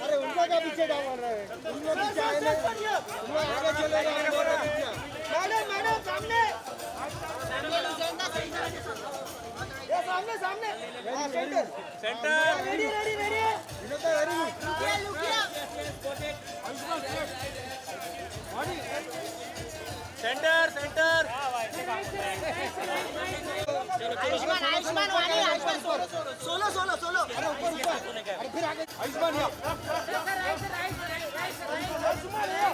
अरे उनको क्या पीछे डाल रहे हैं? तुम लोग पीछे आए नहीं, तुम लोग आगे चले गए। मैडम मैडम सामने, ये सामने सामने, centre centre, ready ready ready, इन्हों तो very good, centre centre, Ayushman Ayushman वाली आयुष्मान सोलो सोलो सोलो, अरे ऊपर ऊपर, अरे फिर आगे आयुष्मान या आयुष्मान या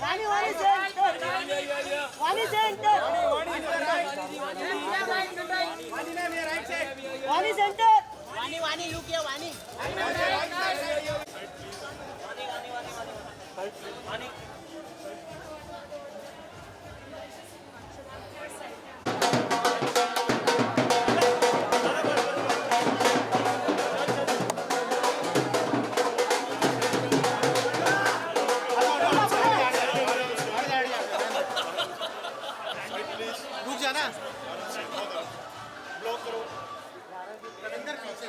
वानी वानी सेंटर वानी सेंटर वानी मैम ये राइट साइड वानी सेंटर वानी वानी लुक या वानी वानी ना ब्लॉक करो अंदर पीछे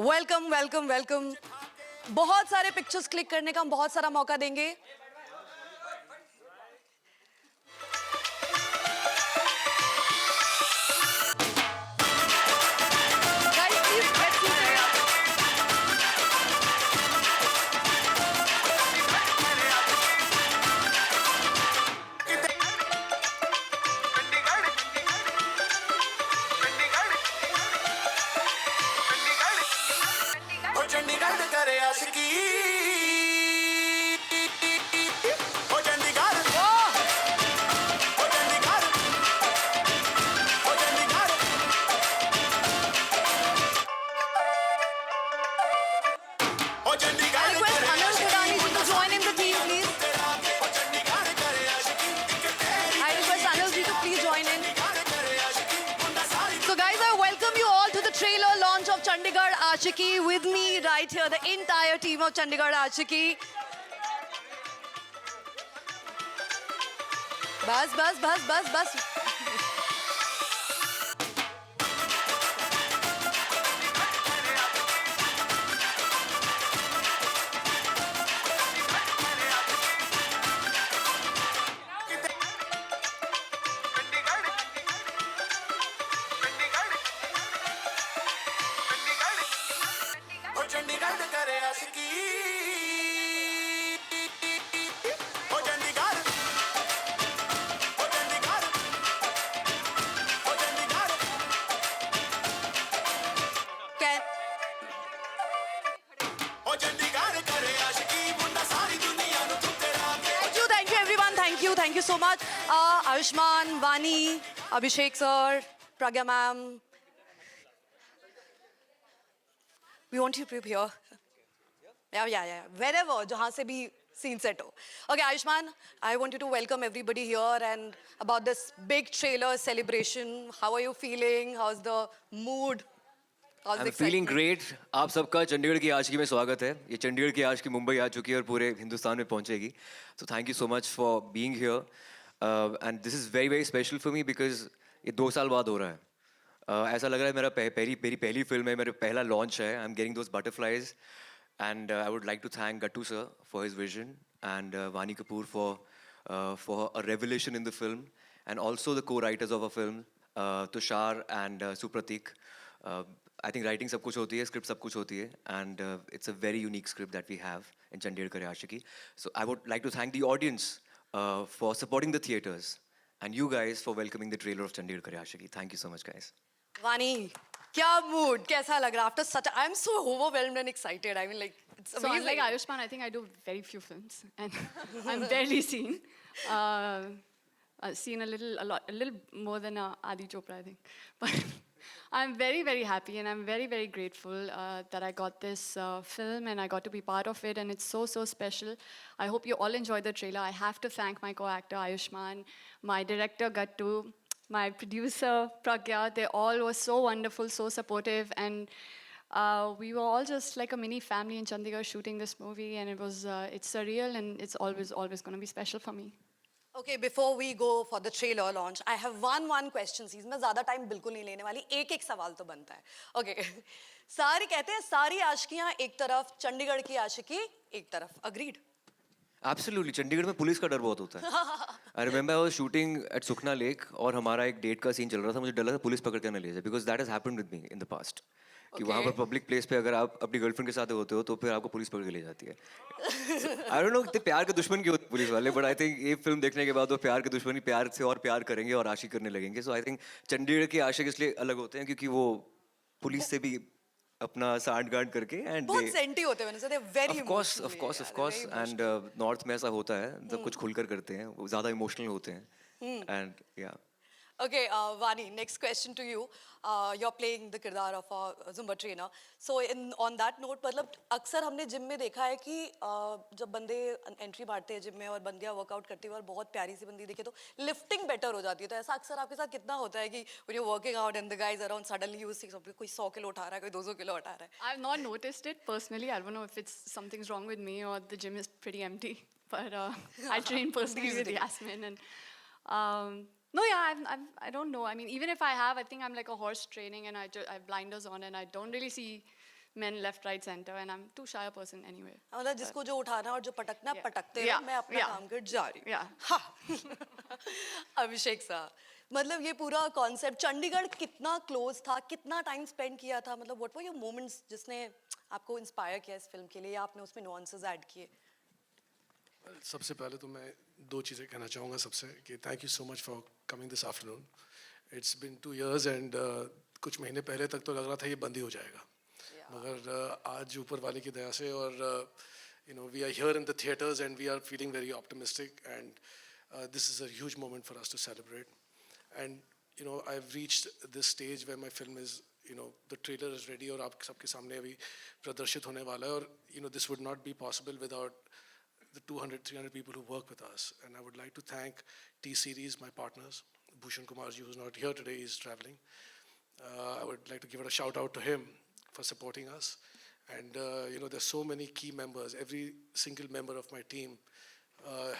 वेलकम वेलकम वेलकम। बहुत सारे पिक्चर्स क्लिक करने का हम बहुत सारा मौका देंगे। Guys, please get seated. Chandigarh करे आशिकी ओ चंडीगढ़ ओ चंडीगढ़ ओ चंडीगढ़ ओ Chandigarh I request Anil Kodani ji to join in the team, please. ओ चंडीगढ़ करे आशिकी I request Anil ji to please join in. So guys, I welcome you all to the trailer launch of Chandigarh Aashiki. With me right here, the entire team of Chandigarh Aashiki. बस बस बस बस बस। ओ चंडीगढ़ करे आशिकी ओ चंडीगढ़ ओ चंडीगढ़ ओ Chandigarh Can ओ चंडीगढ़ करे आशिकी मुंडा सारी दुनिया नु तू तेरा के thank you everyone, thank you so much. Ayushman, Vani, Abhishek sir, Pragya ma'am. We want you to prepare. Yeah. Wherever, jahan se bhi scene set ho. Okay, Ayushman, I want you to welcome everybody here and about this big trailer celebration. How are you feeling? How's the mood? How's the I'm feeling excitement? great. आप सबका चंडीगढ़ की आशिकी में स्वागत है। ये चंडीगढ़ की आशिकी मुंबई आ चुकी है और पूरे हिंदुस्तान में पहुंचेगी। So thank you so much for being here. And this is very special for me because ये 2 साल बाद हो रहा है। ऐसा लग रहा है मेरा मेरी पहली फिल्म है, मेरा पहला लॉन्च है। I'm getting those butterflies. And I would like to thank Gattu sir for his vision and Vani Kapoor for a revelation in the film, and also the co-writers of a film, Tushar and Supratik. I think writing सब कुछ होती है, script सब कुछ होती है, and it's a very unique script that we have in Chandigarh Kare Aashiki. So I would like to thank the audience for supporting the theatres, and you guys for welcoming the trailer of Chandigarh Kare Aashiki. Thank you so much, guys. Vani, क्या mood? कैसा लग रहा? After such, I'm so overwhelmed and excited. I mean, like, it's So amazing. unlike Ayushman, I think I do very few films, and I'm barely seen. I've seen a little more than Adi Chopra, I think. But I'm very happy, and I'm very grateful that I got this film and I got to be part of it, and it's so special. I hope you all enjoyed the trailer. I have to thank my co-actor Ayushman, my director Gattu, my producer Pragya. They all were so wonderful, so supportive, and we were all just like a mini family in Chandigarh shooting this movie, and it's surreal, and it's always going to be special for me. Okay, before we go for the trailer launch, I have one question. इसमें ज़्यादा time बिल्कुल नहीं लेने वाली, एक सवाल तो बनता है. Okay, सारी कहते हैं सारी आशिकियाँ एक तरफ, चंडीगढ़ की आशिकी एक तरफ. Agreed? Absolutely. चंडीगढ़ में पुलिस का डर बहुत होता है। I remember I was shooting at Sukna Lake और हमारा एक डेट का सीन चल रहा था। मुझे डर लगा पुलिस पकड़ के ना ले जाए, because that has happened with me in the past. कि वहाँ पर पब्लिक प्लेस पे अगर आप अपनी गर्लफ्रेंड के साथ होते हो तो फिर आपको पुलिस पकड़ के ले जाती है। I don't know इतने प्यार के दुश्मन क्यों होते हैं पुलिस वाले, but I think ये फिल्म देखने के बाद वो प्यार के दुश्मनी प्यार से और प्यार करेंगे और आशिक करने लगेंगे। So I think चंडीगढ़ के आशिक इसलिए अलग होते हैं क्योंकि वो पुलिस से भी अपना सांठ गांठ करके एंड बहुत सेंटी होते हैं, मैंने very of course and north में ऐसा होता है, जब कुछ खुलकर करते हैं वो ज़्यादा इमोशनल होते हैं एंड या Okay, Vani, next question to you. You're playing the kirdar of a Zumba trainer. So on that note, मतलब अक्सर हमने जिम में देखा है कि जब बंदे एंट्री मारते हैं जिम में और बंदियाँ वर्कआउट करती हैं और बहुत प्यारी सी बंदी दिखे तो लिफ्टिंग बेटर हो जाती है, तो ऐसा अक्सर आपके साथ कितना होता है कि when you're working out and the guys around suddenly you see कोई 100 किलो उठा रहा है, कोई 200 किलो उठा रहा है. I've not noticed it personally. I don't know if it's something's wrong with me or the gym is pretty empty. But I train personally These with days. Yasmin, and no, yeah, I don't know. I mean, even if I have, I think I'm like a horse training, and I have blinders on, and I don't really see men left, right, center, and I'm too shy a person anyway. मतलब जिसको जो उठाना और जो पटकना Yeah. पटकते हैं, Yeah. मैं अपना Yeah. काम कर जा रही हूँ. Yeah. हाँ. अभिषेक साहब, मतलब ये पूरा कॉन्सेप्ट चंडीगढ़ कितना क्लोज था, कितना टाइम स्पेंड किया था, मतलब व्हाट वर योर मोमेंट्स जिसने आपको इंस्पायर किया इस फिल्म के लिए, या आपने उसमें नुआंसेस ऐड किए? सबसे पहले तो मैं दो चीज़ें कहना चाहूँगा सबसे कि thank you so much for coming this afternoon. It's been 2 years and कुछ महीने पहले तक तो लग रहा था ये बंद ही हो जाएगा, मगर आज ऊपर वाले की दया से और you know we are here in the theatres and we are feeling very optimistic and this is a huge moment for us to celebrate. And you know I have reached this stage where my film is you know the trailer is ready और आप सबके सामने अभी प्रदर्शित होने वाला है, और you no this would not be possible without the 200-300 people who work with us. And I would like to thank T-Series, my partners. Bhushan Kumarji, who's not here today, is traveling. I would like to give a shout out to him for supporting us. And you know, there's so many key members. Every single member of my team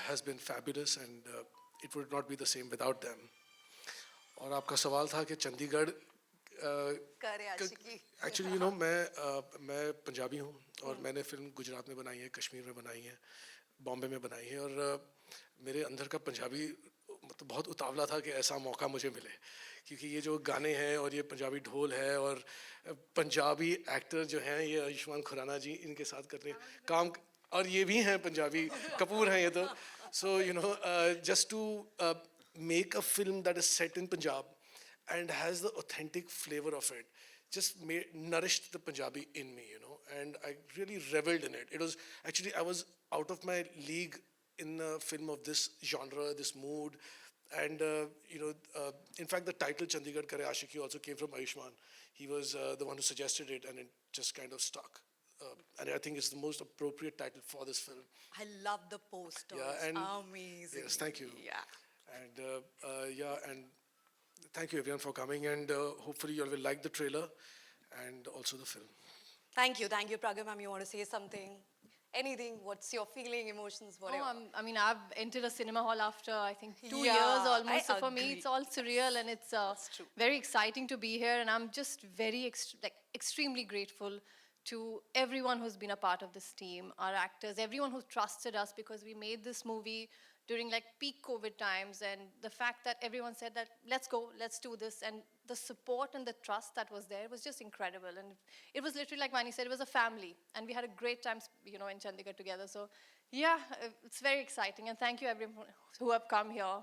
has been fabulous, and it would not be the same without them. और आपका सवाल था कि चंडीगढ़ करे आशिकी. Actually you know मैं पंजाबी हूँ और मैंने फिल्म गुजरात में बनाई है, कश्मीर में बनाई है, बॉम्बे में बनाई है, और मेरे अंदर का पंजाबी मतलब बहुत उतावला था कि ऐसा मौका मुझे मिले, क्योंकि ये जो गाने हैं और ये पंजाबी ढोल है और पंजाबी एक्टर जो हैं ये आयुष्मान खुराना जी, इनके साथ करने काम, और ये भी हैं पंजाबी कपूर हैं ये तो. So you know just to make a film that is set in Punjab and has the authentic flavor of it, just nourished the Punjabi in me, you know, and I really reveled in it. It was actually, I was out of my league in a film of this genre, this mood, and you know, in fact, the title Chandigarh Kare Aashiki also came from Ayushman. He was the one who suggested it, and it just kind of stuck. And I think it's the most appropriate title for this film. I love the posters. Yeah, and amazing. yes, thank you. Yeah. And yeah, and thank you everyone for coming, and hopefully you all will like the trailer and also the film. Thank you, Pragya ma'am. You want to say something? Anything? What's your feeling, emotions, whatever? I mean, I've entered a cinema hall after, I think, 2 Yeah, years almost. I So for me, agree. it's all surreal, and it's true. very exciting to be here. And I'm just very, extremely grateful to everyone who's been a part of this team, our actors, everyone who trusted us, because we made this movie during like peak COVID times, and the fact that everyone said that let's go, let's do this, and the support and the trust that was there was just incredible. And it was literally like Vani said, it was a family, and we had a great time, you know, in Chandigarh together. So yeah, it's very exciting, and thank you everyone who have come here.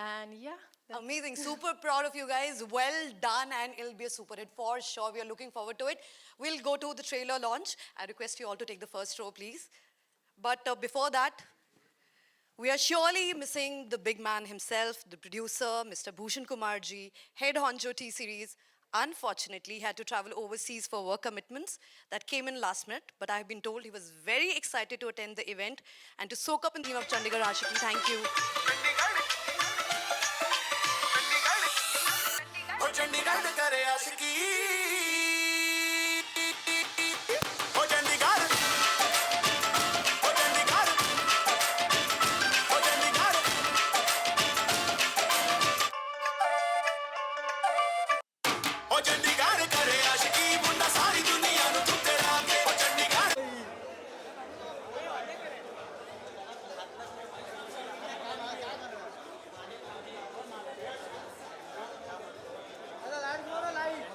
And yeah, Amazing. Super proud of you guys. Well done, and it'll be a super hit for sure. We are looking forward to it. We'll go to the trailer launch. I request you all to take the first row, please. But before that, we are surely missing the big man himself, the producer, Mr. Bhushan Kumarji, head honcho T-Series. Unfortunately, he had to travel overseas for work commitments that came in last minute, but I've been told he was very excited to attend the event and to soak up in the theme of Chandigarh Aashiki. Thank you. Chandigarh करे आशिकी ओ चंडीगढ़ ओ चंडीगढ़ ओ चंडीगढ़ ओ चंडीगढ़ करे आशिकी मुंडा सारी दुनिया नु तू तेरा के ओ Chandigarh light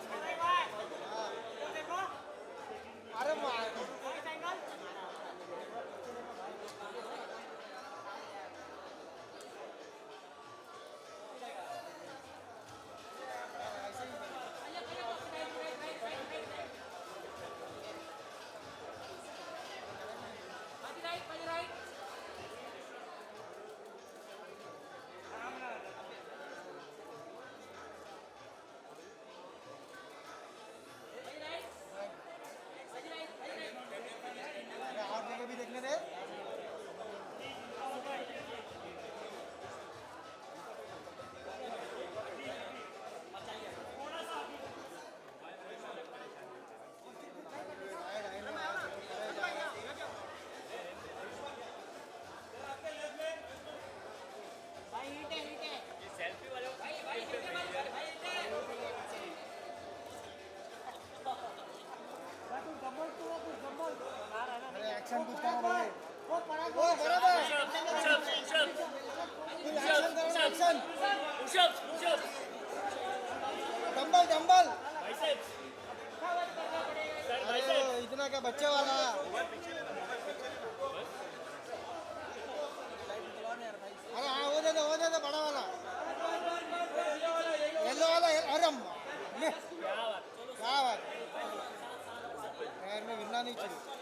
dumbbell dumbbell अरे इतना क्या बच्चे वाला अरे हाँ वो दे दो बड़ा वाला येलो वाला अरे ले क्या बात पैर में गिरना नहीं चाहिए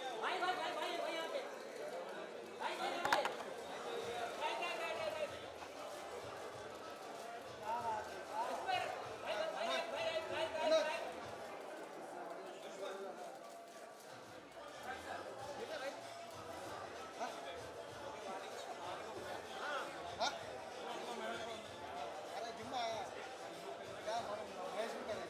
अरे जुम्मा आया क्या मैच भी करें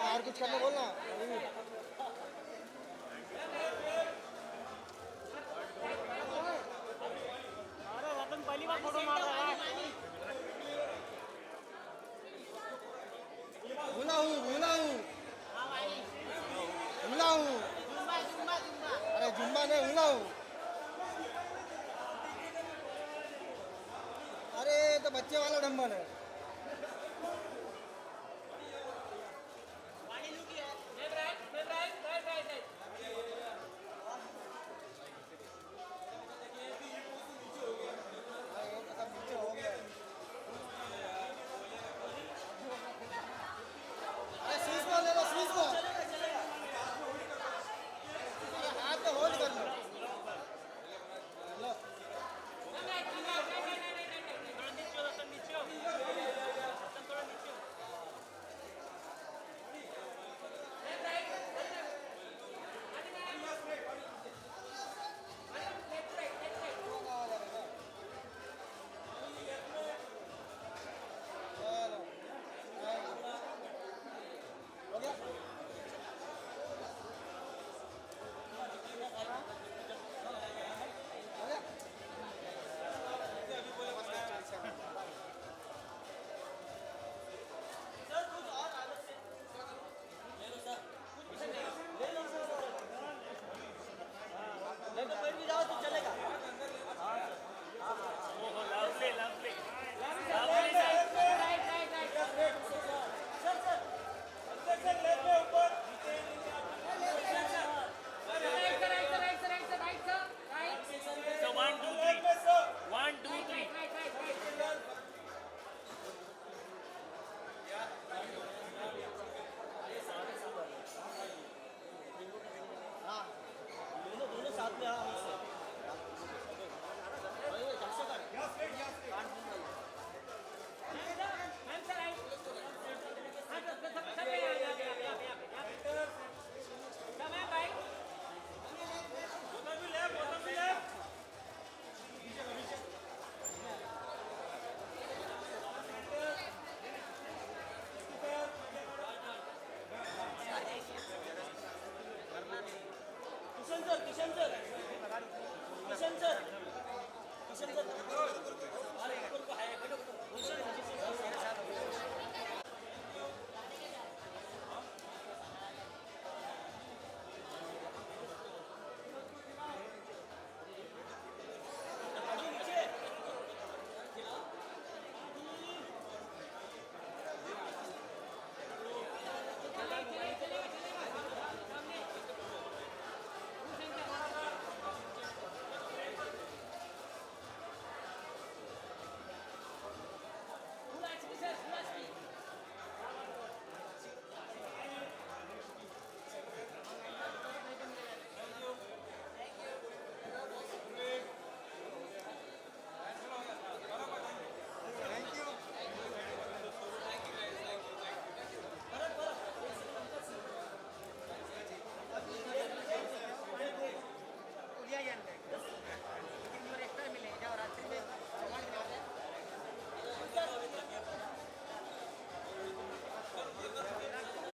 और कुछ करने बोलना भूला हूँ अरे जुम्बा नहीं भूला हूँ अरे तो बच्चे वाला डंबल है